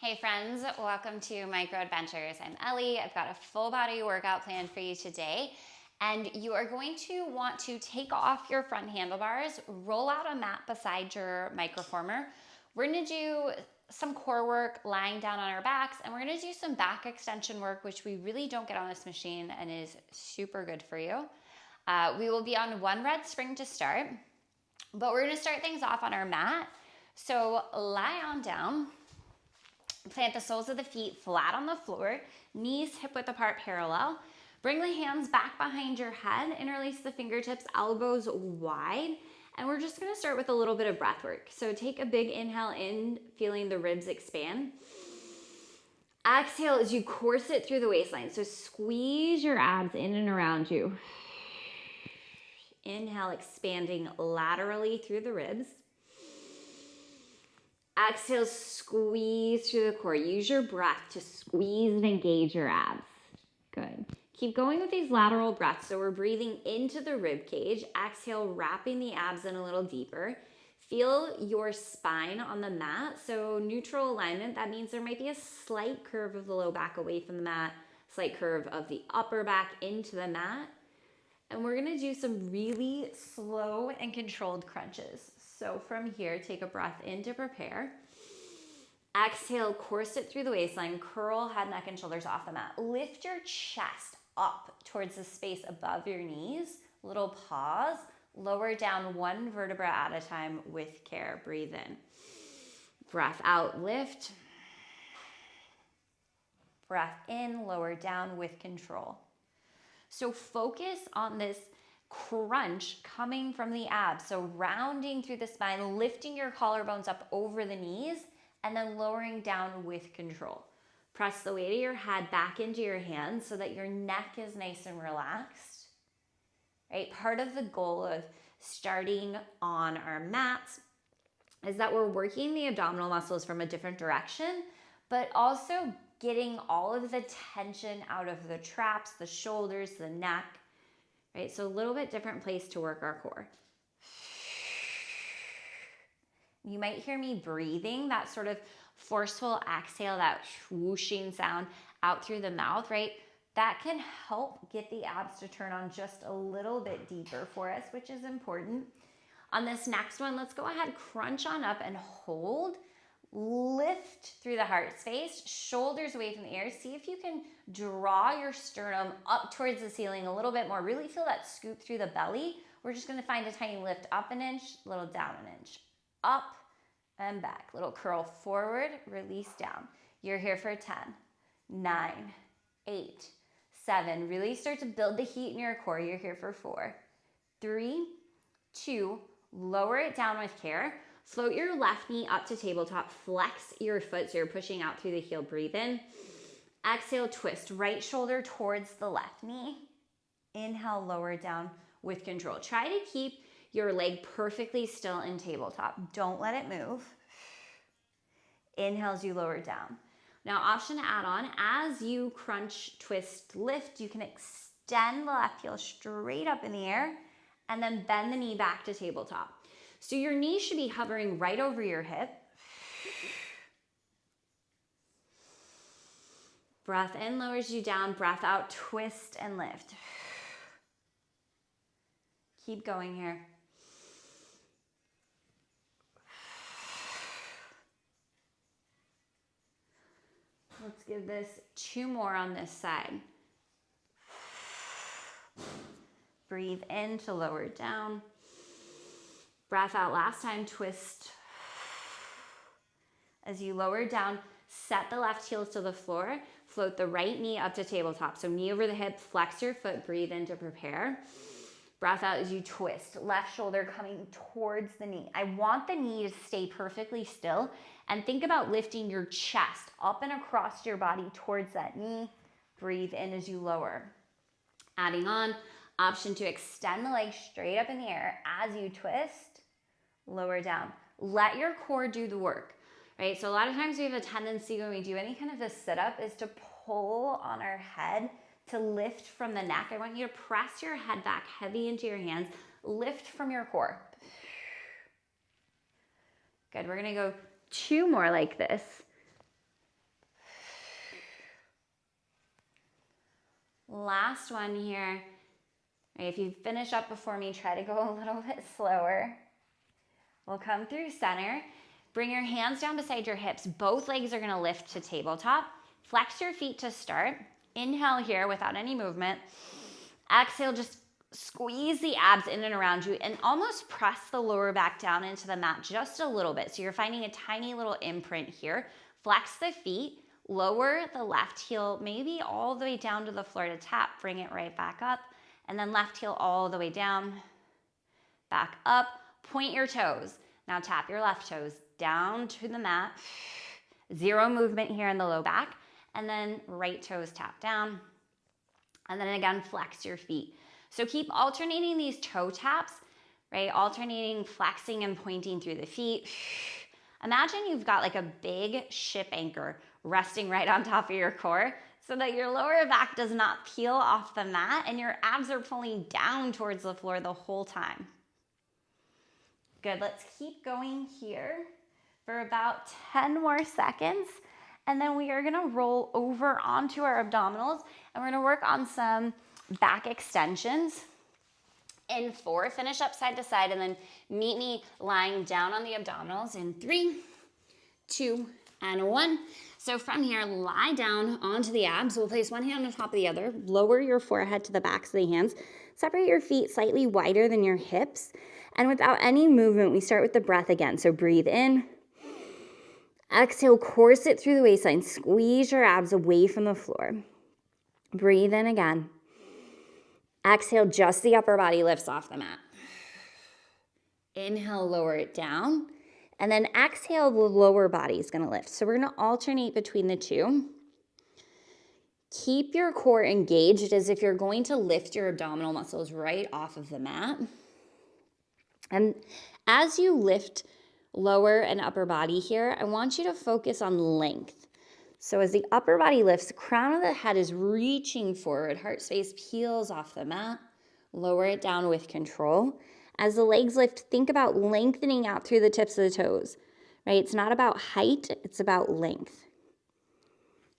Hey friends, welcome to Micro Adventures. I'm Ellie. I've got a full body workout plan for you today. And you are going to want to take off your front handlebars, roll out a mat beside your microformer. We're gonna do some core work lying down on our backs, and we're gonna do some back extension work, which we really don't get on this machine and is super good for you. We will be on one red spring to start, but we're gonna start things off on our mat. So lie on down. Plant the soles of the feet flat on the floor, knees hip width apart parallel. Bring the hands back behind your head, interlace the fingertips, elbows wide. And we're just gonna start with a little bit of breath work. So take a big inhale in, feeling the ribs expand. Exhale as you corset through the waistline. So squeeze your abs in and around you. Inhale, expanding laterally through the ribs. Exhale, squeeze through the core. Use your breath to squeeze and engage your abs. Good. Keep going with these lateral breaths. So we're breathing into the rib cage. Exhale, wrapping the abs in a little deeper. Feel your spine on the mat. So neutral alignment, that means there might be a slight curve of the low back away from the mat, slight curve of the upper back into the mat. And we're gonna do some really slow and controlled crunches. So from here, take a breath in to prepare. Exhale, corset through the waistline, curl head, neck, and shoulders off the mat. Lift your chest up towards the space above your knees. Little pause. Lower down one vertebra at a time with care. Breathe in. Breath out, lift. Breath in, lower down with control. So focus on this crunch coming from the abs. So rounding through the spine, lifting your collarbones up over the knees, and then lowering down with control. Press the weight of your head back into your hands so that your neck is nice and relaxed. Right? Part of the goal of starting on our mats is that we're working the abdominal muscles from a different direction, but also getting all of the tension out of the traps, the shoulders, the neck, right? So a little bit different place to work our core. You might hear me breathing, that sort of forceful exhale, that whooshing sound out through the mouth, right? That can help get the abs to turn on just a little bit deeper for us, which is important. On this next one, let's go ahead, crunch on up and hold. Lift through the heart space, shoulders away from the ears. See if you can draw your sternum up towards the ceiling a little bit more. Really feel that scoop through the belly. We're just gonna find a tiny lift up an inch, little down an inch. Up and back. Little curl forward, release down. You're here for 10, 9, 8, 7. Really start to build the heat in your core. You're here for 4, 3, 2. Lower it down with care. Float your left knee up to tabletop. Flex your foot so you're pushing out through the heel. Breathe in. Exhale, twist. Right shoulder towards the left knee. Inhale, lower down with control. Try to keep your leg perfectly still in tabletop. Don't let it move. Inhale as you lower down. Now, option to add on, as you crunch, twist, lift, you can extend the left heel straight up in the air and then bend the knee back to tabletop. So your knee should be hovering right over your hip. Breath in lowers you down, breath out, twist and lift. Keep going here. Let's give this 2 more on this side. Breathe in to lower down. Breath out last time, twist. As you lower down, set the left heel to the floor, float the right knee up to tabletop. So knee over the hip, flex your foot, breathe in to prepare. Breath out as you twist, left shoulder coming towards the knee. I want the knee to stay perfectly still, and think about lifting your chest up and across your body towards that knee. Breathe in as you lower. Adding on, option to extend the leg straight up in the air as you twist, lower down. Let your core do the work, right? So a lot of times we have a tendency when we do any kind of a sit-up is to pull on our head to lift from the neck. I want you to press your head back heavy into your hands, lift from your core. Good, we're gonna go 2 more like this. Last one here. If you finish up before me, try to go a little bit slower. We'll come through center. Bring your hands down beside your hips. Both legs are gonna lift to tabletop. Flex your feet to start. Inhale here without any movement. Exhale, just squeeze the abs in and around you and almost press the lower back down into the mat just a little bit. So you're finding a tiny little imprint here. Flex the feet, lower the left heel maybe all the way down to the floor to tap. Bring it right back up. And then left heel all the way down, back up. Point your toes. Now tap your left toes down to the mat. Zero movement here in the low back. And then right toes tap down. And then again, flex your feet. So keep alternating these toe taps, right? Alternating flexing and pointing through the feet. Imagine you've got like a big ship anchor resting right on top of your core so that your lower back does not peel off the mat and your abs are pulling down towards the floor the whole time. Good, let's keep going here for about 10 more seconds. And then we are gonna roll over onto our abdominals and we're gonna work on some back extensions. In 4, finish up side to side and then meet me lying down on the abdominals in 3, 2, and 1. So from here, lie down onto the abs. We'll place one hand on top of the other. Lower your forehead to the backs of the hands. Separate your feet slightly wider than your hips. And without any movement, we start with the breath again. So breathe in. Exhale, course it through the waistline. Squeeze your abs away from the floor. Breathe in again. Exhale, just the upper body lifts off the mat. Inhale, lower it down. And then exhale, the lower body is gonna lift. So we're gonna alternate between the two. Keep your core engaged as if you're going to lift your abdominal muscles right off of the mat. And as you lift lower and upper body here, I want you to focus on length. So as the upper body lifts, the crown of the head is reaching forward. Heart space peels off the mat. Lower it down with control. As the legs lift, think about lengthening out through the tips of the toes, right? It's not about height, it's about length.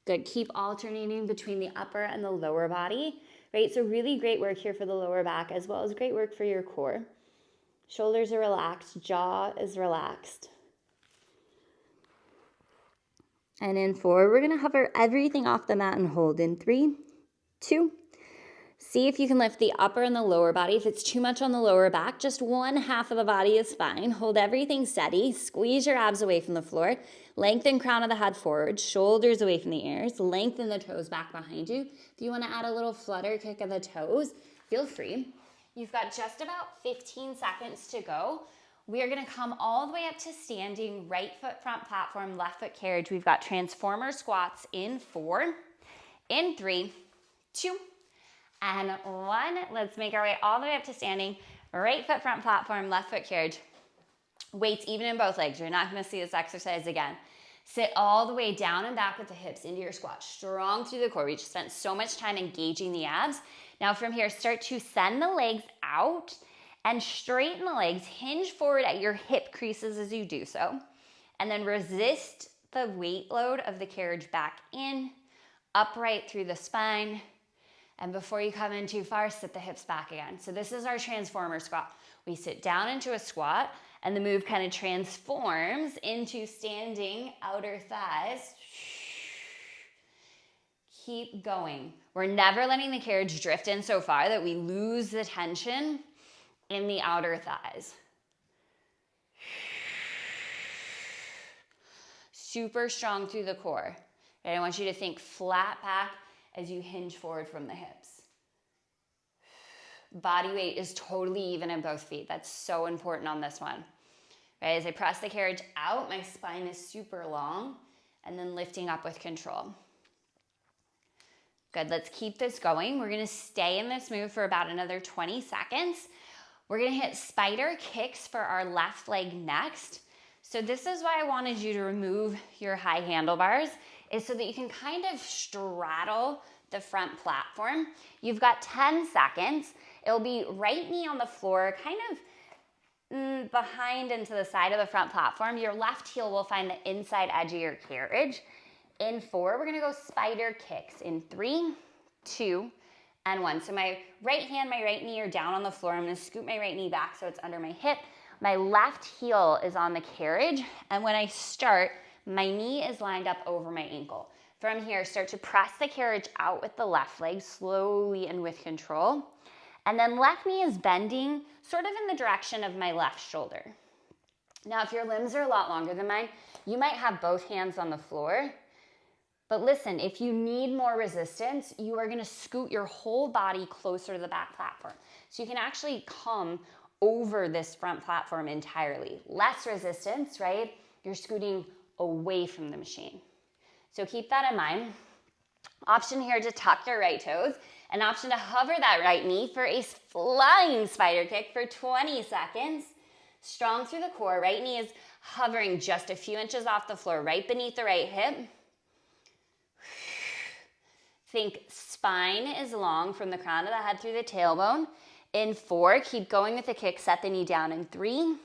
Good, keep alternating between the upper and the lower body, right? So really great work here for the lower back as well as great work for your core. Shoulders are relaxed, jaw is relaxed. And in 4, we're gonna hover everything off the mat and hold in 3, 2. See if you can lift the upper and the lower body. If it's too much on the lower back, just one half of the body is fine. Hold everything steady. Squeeze your abs away from the floor. Lengthen crown of the head forward. Shoulders away from the ears. Lengthen the toes back behind you. If you want to add a little flutter kick of the toes, feel free. You've got just about 15 seconds to go. We are going to come all the way up to standing, right foot front platform, left foot carriage. We've got transformer squats in 4, in 3, 2, and 1. Let's make our way all the way up to standing. Right foot front platform, left foot carriage. Weights even in both legs. You're not going to see this exercise again. Sit all the way down and back with the hips into your squat. Strong through the core. We just spent so much time engaging the abs. Now from here, start to send the legs out and straighten the legs. Hinge forward at your hip creases as you do so. And then resist the weight load of the carriage back in, upright through the spine. And before you come in too far, sit the hips back again. So this is our transformer squat. We sit down into a squat and the move kind of transforms into standing outer thighs. Keep going. We're never letting the carriage drift in so far that we lose the tension in the outer thighs. Super strong through the core. And I want you to think flat back as you hinge forward from the hips. Body weight is totally even in both feet. That's so important on this one. Right, as I press the carriage out, my spine is super long, and then lifting up with control. Good, let's keep this going. We're gonna stay in this move for about another 20 seconds. We're gonna hit spider kicks for our left leg next. So this is why I wanted you to remove your high handlebars, is so that you can kind of straddle the front platform. You've got 10 seconds. It'll be right knee on the floor, kind of behind and to the side of the front platform. Your left heel will find the inside edge of your carriage. In 4, we're gonna go spider kicks in 3, 2, and 1. So my right hand, my right knee are down on the floor. I'm gonna scoot my right knee back so it's under my hip. My left heel is on the carriage, and when I start, my knee is lined up over my ankle. From here, start to press the carriage out with the left leg, slowly and with control. And then left knee is bending sort of in the direction of my left shoulder. Now, if your limbs are a lot longer than mine, you might have both hands on the floor. But listen, if you need more resistance, you are gonna scoot your whole body closer to the back platform. So you can actually come over this front platform entirely. Less resistance, right? You're scooting away from the machine. So keep that in mind. Option here to tuck your right toes. An option to hover that right knee for a flying spider kick for 20 seconds. Strong through the core. Right knee is hovering just a few inches off the floor, right beneath the right hip. Think spine is long from the crown of the head through the tailbone. In 4, keep going with the kick. Set the knee down in 3,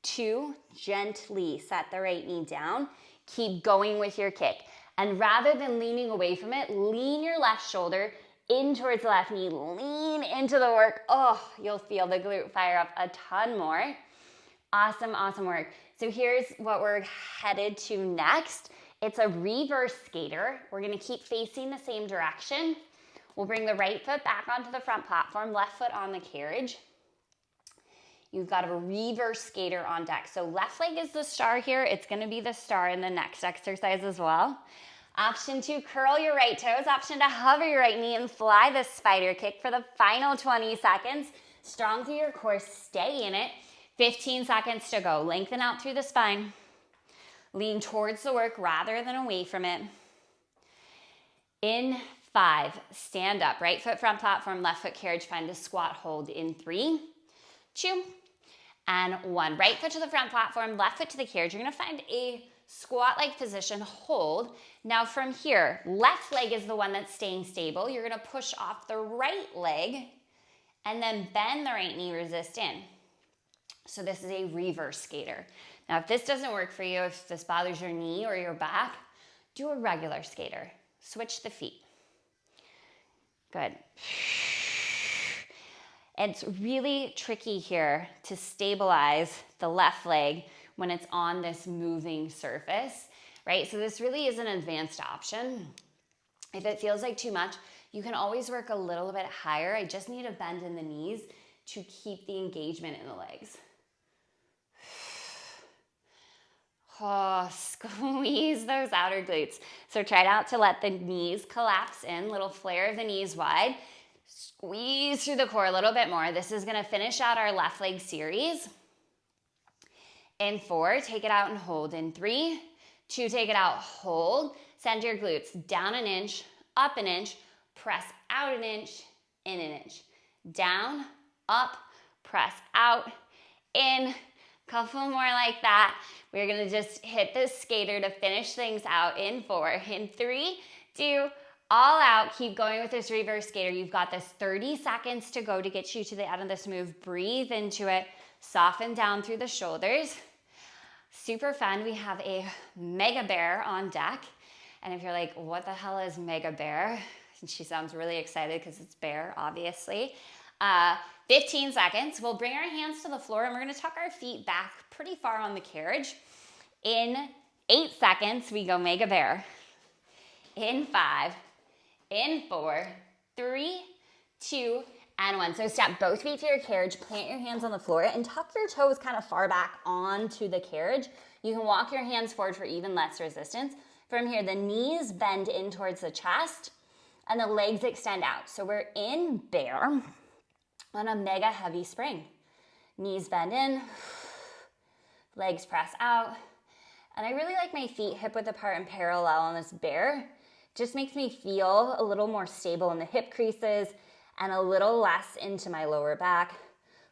2, gently set the right knee down. Keep going with your kick. And rather than leaning away from it, lean your left shoulder in towards the left knee. Lean into the work. Oh, you'll feel the glute fire up a ton more. Awesome, awesome work. So here's what we're headed to next. It's a reverse skater. We're gonna keep facing the same direction. We'll bring the right foot back onto the front platform, left foot on the carriage. You've got a reverse skater on deck. So left leg is the star here. It's gonna be the star in the next exercise as well. Option 2, curl your right toes. Option to hover your right knee and fly the spider kick for the final 20 seconds. Strong through your core, stay in it. 15 seconds to go. Lengthen out through the spine. Lean towards the work rather than away from it. In 5, stand up. Right foot front platform, left foot carriage. Find a squat hold in 3, 2, and 1. Right foot to the front platform, left foot to the carriage. You're gonna find a squat-like position, hold. Now from here, left leg is the one that's staying stable. You're gonna push off the right leg and then bend the right knee, resist in. So this is a reverse skater. Now, if this doesn't work for you, if this bothers your knee or your back, do a regular skater. Switch the feet. Good. It's really tricky here to stabilize the left leg when it's on this moving surface, right? So this really is an advanced option. If it feels like too much, you can always work a little bit higher. I just need a bend in the knees to keep the engagement in the legs. Oh, squeeze those outer glutes. So try not to let the knees collapse in, little flare of the knees wide. Squeeze through the core a little bit more. This is gonna finish out our left leg series. In 4, take it out and hold. In 3, 2, take it out, hold. Send your glutes down an inch, up an inch, press out an inch, in an inch. Down, up, press out, in. Couple more like that. We're gonna just hit this skater to finish things out in 4. In 3, 2, all out. Keep going with this reverse skater. You've got this 30 seconds to go to get you to the end of this move. Breathe into it. Soften down through the shoulders. Super fun. We have a mega bear on deck. And if you're like, what the hell is mega bear? And she sounds really excited because it's bear, obviously. 15 seconds. We'll bring our hands to the floor and we're gonna tuck our feet back pretty far on the carriage. In 8 seconds, we go mega bear. In 5, in 4, 3, 2, and 1. So step both feet to your carriage, plant your hands on the floor, and tuck your toes kind of far back onto the carriage. You can walk your hands forward for even less resistance. From here, the knees bend in towards the chest, and the legs extend out. So we're in bear on a mega heavy spring. Knees bend in, legs press out. And I really like my feet hip width apart and parallel on this bear. Just makes me feel a little more stable in the hip creases and a little less into my lower back.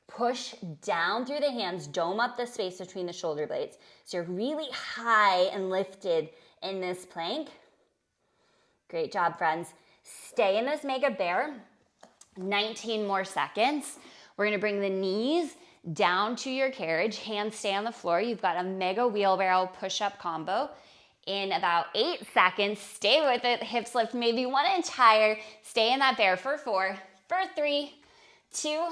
Push down through the hands, dome up the space between the shoulder blades. So you're really high and lifted in this plank. Great job, friends. Stay in this mega bear. 19 more seconds. We're gonna bring the knees down to your carriage. Hands stay on the floor. You've got a mega wheelbarrow push-up combo. in about 8 seconds. Stay with it. Hips lift maybe 1 inch higher. Stay in that bear for 4, for 3, 2,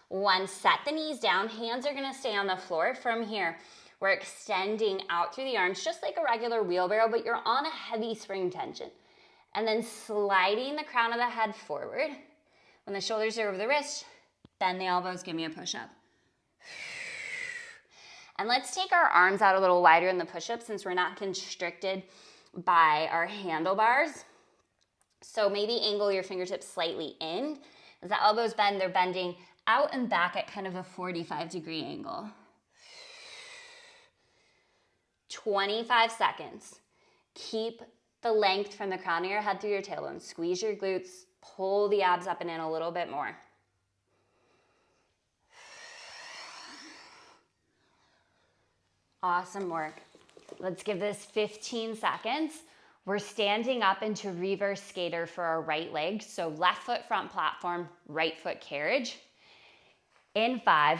1. Set the knees down. Hands are gonna stay on the floor. From here, we're extending out through the arms, just like a regular wheelbarrow, but you're on a heavy spring tension. And then sliding the crown of the head forward. When the shoulders are over the wrist, bend the elbows, give me a push-up. And let's take our arms out a little wider in the push-up since we're not constricted by our handlebars. So maybe angle your fingertips slightly in. As the elbows bend, they're bending out and back at kind of a 45-degree angle. 25 seconds. Keep the length from the crown of your head through your tailbone. Squeeze your glutes, pull the abs up and in a little bit more. Awesome work. Let's give this 15 seconds. We're standing up into reverse skater for our right leg. So left foot front platform, right foot carriage. In 5,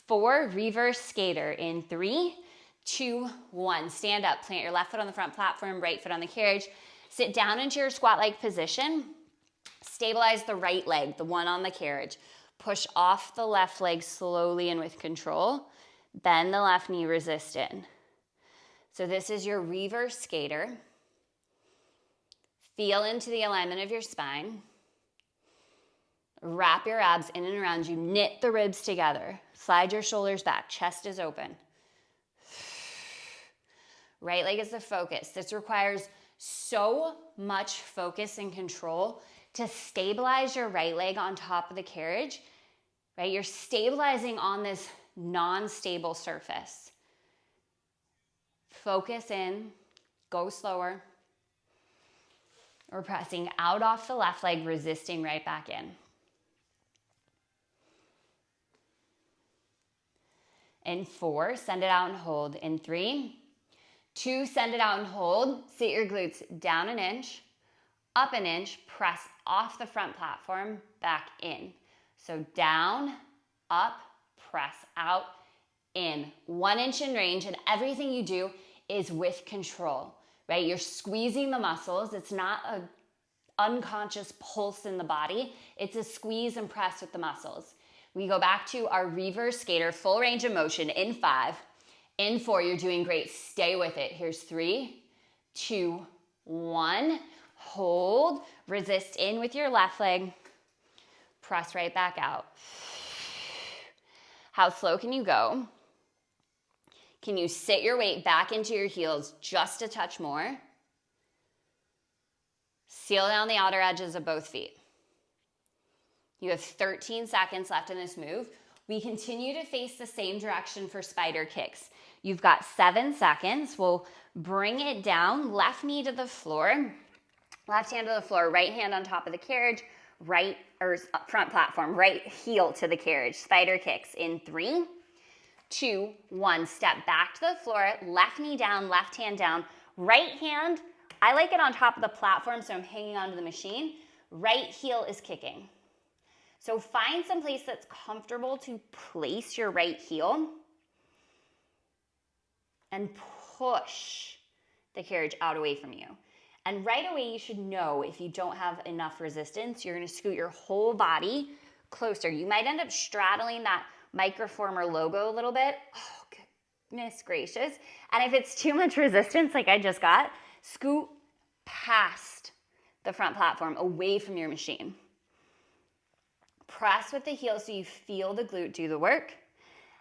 4, reverse skater. In 3, 2, 1. Stand up, plant your left foot on the front platform, right foot on the carriage. Sit down into your squat-like position. Stabilize the right leg, the one on the carriage. Push off the left leg slowly and with control. Bend the left knee, resist in. So this is your reverse skater. Feel into the alignment of your spine. Wrap your abs in and around you. Knit the ribs together. Slide your shoulders back. Chest is open. Right leg is the focus. This requires so much focus and control to stabilize your right leg on top of the carriage, right? You're stabilizing on this non-stable surface. Focus in, go slower. We're pressing out off the left leg, resisting right back in. In 4, send it out and hold. In 3, 2, send it out and hold. Sit your glutes down an inch, up an inch, press off the front platform, back in. So down, up, press out, in. 1 inch in range, and everything you do is with control, right? You're squeezing the muscles. It's not an unconscious pulse in the body. It's a squeeze and press with the muscles. We go back to our reverse skater, full range of motion in 5. In 4, you're doing great. Stay with it. Here's 3, 2, 1. Hold. Resist in with your left leg. Press right back out. How slow can you go? Can you sit your weight back into your heels just a touch more? Seal down the outer edges of both feet. You have 13 seconds left in this move. We continue to face the same direction for spider kicks. You've got 7 seconds. We'll bring it down, left knee to the floor, left hand to the floor, right hand on top of the carriage, right or front platform, right heel to the carriage. Spider kicks in 3, 2, 1. Step back to the floor, left knee down, left hand down, right hand. I like it on top of the platform, so I'm hanging onto the machine. Right heel is kicking. So find some place that's comfortable to place your right heel and push the carriage out away from you. And right away, you should know if you don't have enough resistance, you're gonna scoot your whole body closer. You might end up straddling that Microformer logo a little bit. Oh, goodness gracious. And if it's too much resistance, like I just got, scoot past the front platform, away from your machine. Press with the heel so you feel the glute do the work.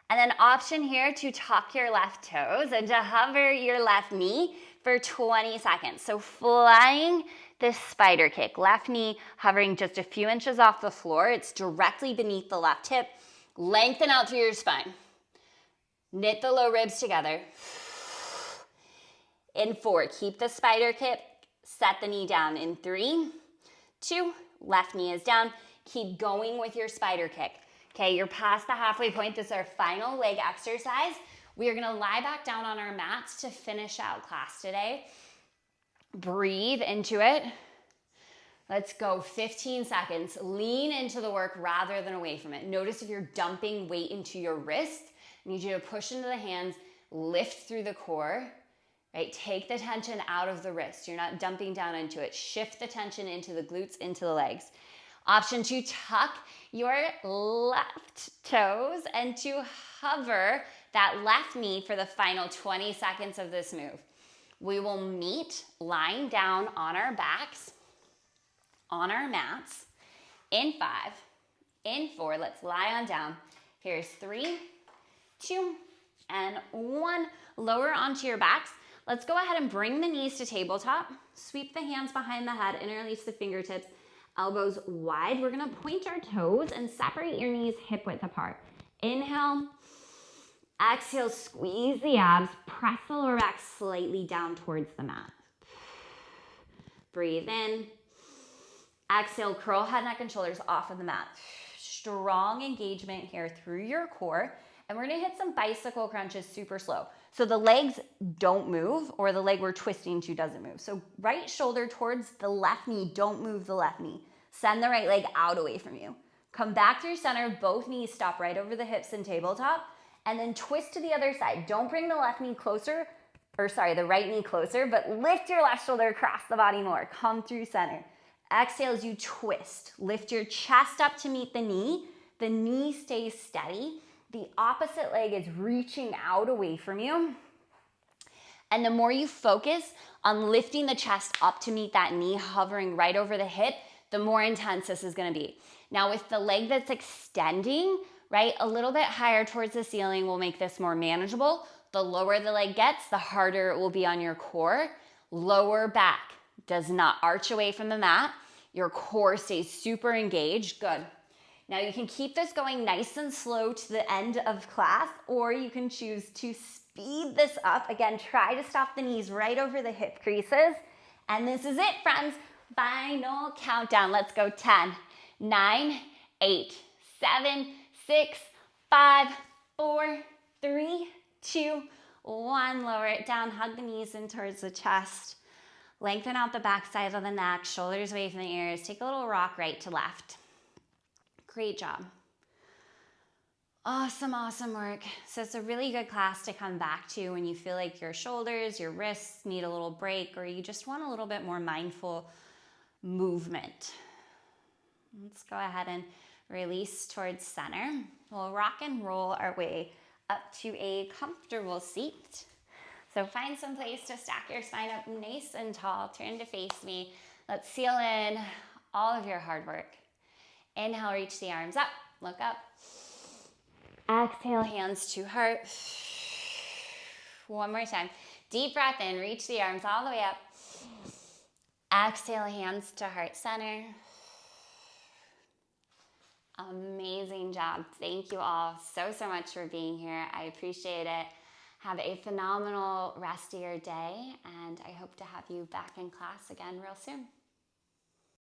And then option here to tuck your left toes and to hover your left knee for 20 seconds. So flying this spider kick, left knee hovering just a few inches off the floor. It's directly beneath the left hip. Lengthen out through your spine. Knit the low ribs together. In 4, keep the spider kick. Set the knee down. In 3, 2, left knee is down. Keep going with your spider kick. Okay, you're past the halfway point. This is our final leg exercise. We are gonna lie back down on our mats to finish out class today. Breathe into it. Let's go 15 seconds. Lean into the work rather than away from it. Notice if you're dumping weight into your wrist. I need you to push into the hands, lift through the core, right? Take the tension out of the wrist. You're not dumping down into it. Shift the tension into the glutes, into the legs. Option 2, tuck your left toes and to hover that left knee for the final 20 seconds of this move. We will meet lying down on our backs, on our mats, in 5, in 4. Let's lie on down. Here's 3, 2, and 1. Lower onto your backs. Let's go ahead and bring the knees to tabletop. Sweep the hands behind the head, interlace the fingertips, elbows wide. We're gonna point our toes and separate your knees hip width apart. Inhale. Exhale, squeeze the abs, press the lower back slightly down towards the mat. Breathe in. Exhale, curl head, neck, and shoulders off of the mat. Strong engagement here through your core. And we're gonna hit some bicycle crunches super slow. So the legs don't move, or the leg we're twisting to doesn't move. So right shoulder towards the left knee, don't move the left knee. Send the right leg out away from you. Come back through center, both knees stop right over the hips in tabletop. And then twist to the other side. Don't bring the left knee closer, the right knee closer, but lift your left shoulder across the body more. Come through center. Exhale as you twist. Lift your chest up to meet the knee. The knee stays steady. The opposite leg is reaching out away from you. And the more you focus on lifting the chest up to meet that knee, hovering right over the hip, the more intense this is gonna be. Now with the leg that's extending, right, a little bit higher towards the ceiling will make this more manageable. The lower the leg gets, the harder it will be on your core. Lower back does not arch away from the mat. Your core stays super engaged. Good. Now you can keep this going nice and slow to the end of class, or you can choose to speed this up. Again, try to stop the knees right over the hip creases. And this is it, friends. Final countdown. Let's go. 10, 9, 8, 7, 6, 5, 4, 3, 2, 1. Lower it down. Hug the knees in towards the chest. Lengthen out the back side of the neck. Shoulders away from the ears. Take a little rock right to left. Great job. Awesome, awesome work. So it's a really good class to come back to when you feel like your shoulders, your wrists need a little break, or you just want a little bit more mindful movement. Let's go ahead and release towards center. We'll rock and roll our way up to a comfortable seat. So find some place to stack your spine up nice and tall. Turn to face me. Let's seal in all of your hard work. Inhale, reach the arms up. Look up. Exhale, hands to heart. One more time. Deep breath in. Reach the arms all the way up. Exhale, hands to heart center. Amazing job. Thank you all so much for being here. I appreciate it. Have a phenomenal rest of your day, and I hope to have you back in class again real soon.